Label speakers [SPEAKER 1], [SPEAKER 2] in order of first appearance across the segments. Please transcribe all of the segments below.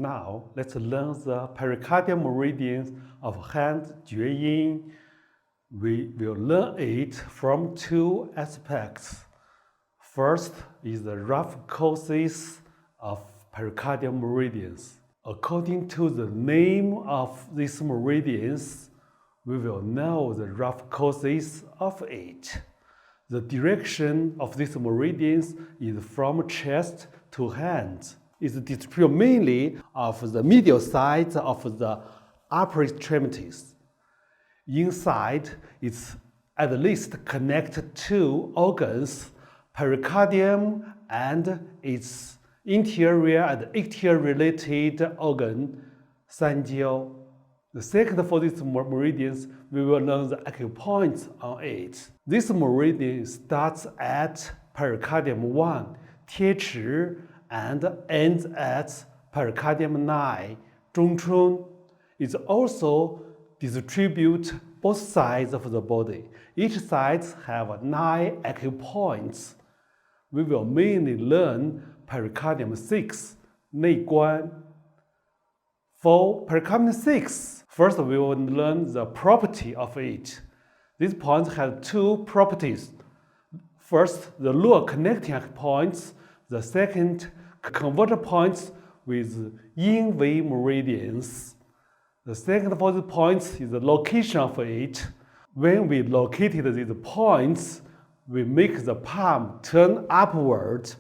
[SPEAKER 1] now, let's learn the pericardial meridians of hand Jue Yin. We will learn it from two aspects. First is the rough courses of pericardial meridians. According to the name of these meridians, we will know the rough courses of it. The direction of these meridians is from chest to hand. It's distributed mainly of the medial side of the upper extremities. Inside, it's at least connected two organs, pericardium and its interior and exterior related organ, sanjiao. The second for these meridians, we will learn the acupoints on it. This meridian starts at pericardium 1, 贴齿, and ends at pericardium 9, 中春. It also distributes both sides of the body. Each side have 9 acupoints. We will mainly learn pericardium 6, 内关. For pericardium 6, first we will learn the property of it. These points have two properties. First, the lower connecting points. The second, converter points with yin wei meridians. The second for the points is the location of it. When we located these points, we make the palm turn upward.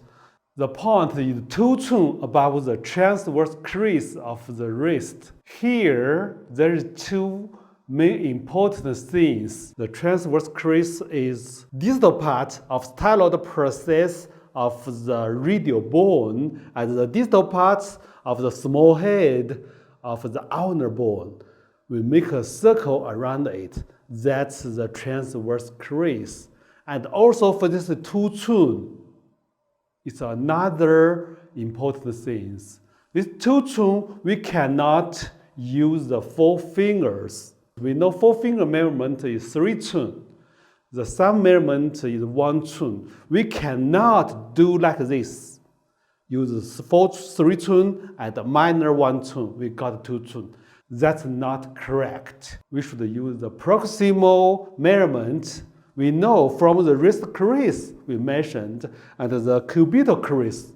[SPEAKER 1] The point is 2 cun above the transverse crease of the wrist. Here, there is two main important things. The transverse crease is distal part of styloid process of the radial bone and the distal parts of the small head of the ulnar bone. We make a circle around it. That's the transverse crease. And also for this 2 cun, it's another important thing. This 2 cun, we cannot use the 4 fingers. We know 4-finger measurement is 3 cun. The thumb measurement is 1 cun. We cannot do like this. Use 3 cun and minor 1 cun. We got 2 cun. That's not correct. We should use the proximal measurement. We know from the wrist crease we mentioned and the cubital crease,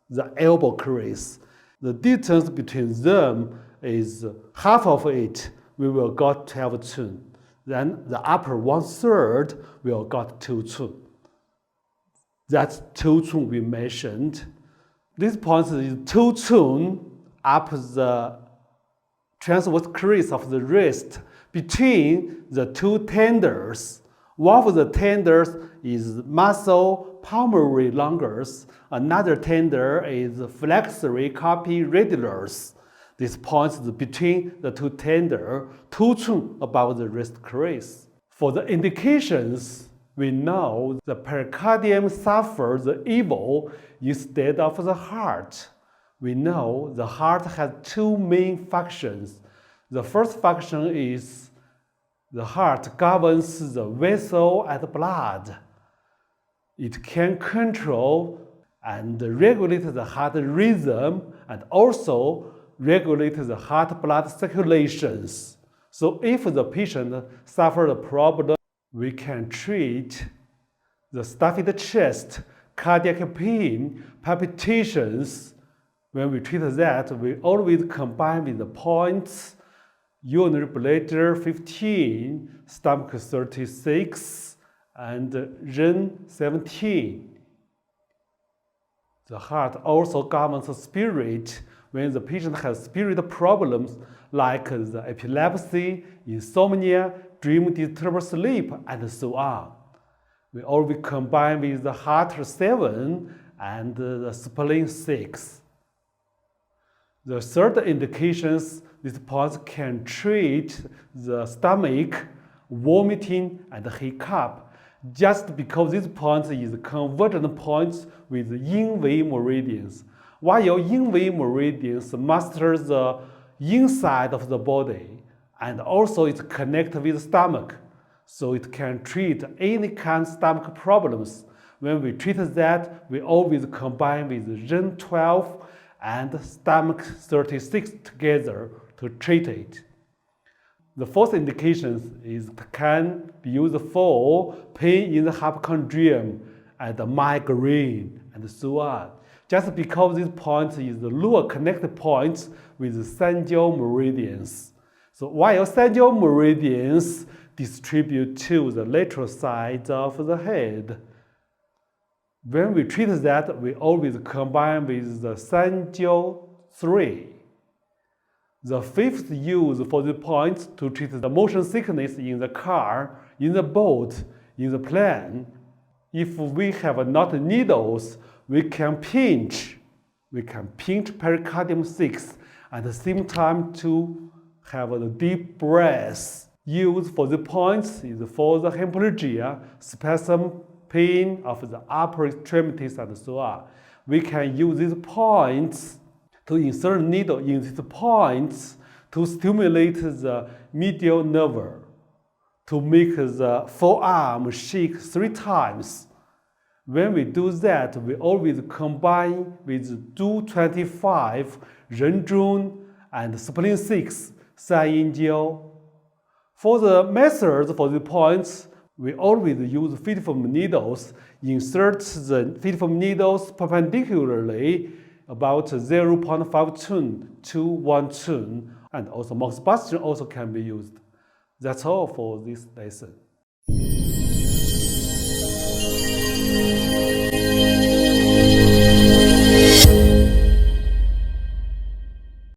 [SPEAKER 1] the elbow crease. The distance between them is half of it. We will got 12 cun. Then the upper 1/3 will got 2 cun. That's 2 cun we mentioned. This point is 2 cun up the transverse crease of the wrist between the two tendons. One of the tendons is muscle palmary longus. Another tendon is flexury carpi radialis. This point is between the two tendons, 2 cun above the wrist crease. For the indications, we know the pericardium suffers the evil instead of the heart. We know the heart has two main functions. The first function is the heart governs the vessel and the blood. It can control and regulate the heart rhythm and also regulate the heart blood circulations. So if the patient suffers a problem, we can treat the stuffed chest, cardiac pain, palpitations. When we treat that, we always combine with the points urinary bladder 15, stomach 36, and ren 17. The heart also governs the spirit. When the patient has spirit problems like the epilepsy, insomnia, dream disturbed sleep, and so on. We always combine with the heart 7 and the spleen 6. The third indications, these points can treat the stomach, vomiting, and hiccup, just because these points is convergent points with yin wei meridians. While yin wei meridians master the inside of the body, and also it connects with the stomach, so it can treat any kind of stomach problems. When we treat that, we always combine with ren 12 and stomach 36 together to treat it. The fourth indication is can be used for pain in the hypochondrium and migraine and so on. Just because this point is the lower connected point with the sandial meridians. So while sandial meridians distribute to the lateral side of the head, when we treat that, we always combine with the sandial 3. The fifth use for the point to treat the motion sickness in the car, in the boat, in the plane. If we have not needles, we can pinch pericardium 6 at the same time to have a deep breath. Use for the points is for the hemiplegia, spasm, pain of the upper extremities, and so on. We can use these points to insert needle in these points to stimulate the medial nerve, to make the forearm shake 3 times. When we do that, we always combine with Du-25, Renzhun, and Spleen 6, San Gel. For the methods for the points, we always use feed foam needles. Insert the feed foam needles perpendicularly about 0.5 tun to 1 tun, and also moxibustion also can be used. That's all for this lesson.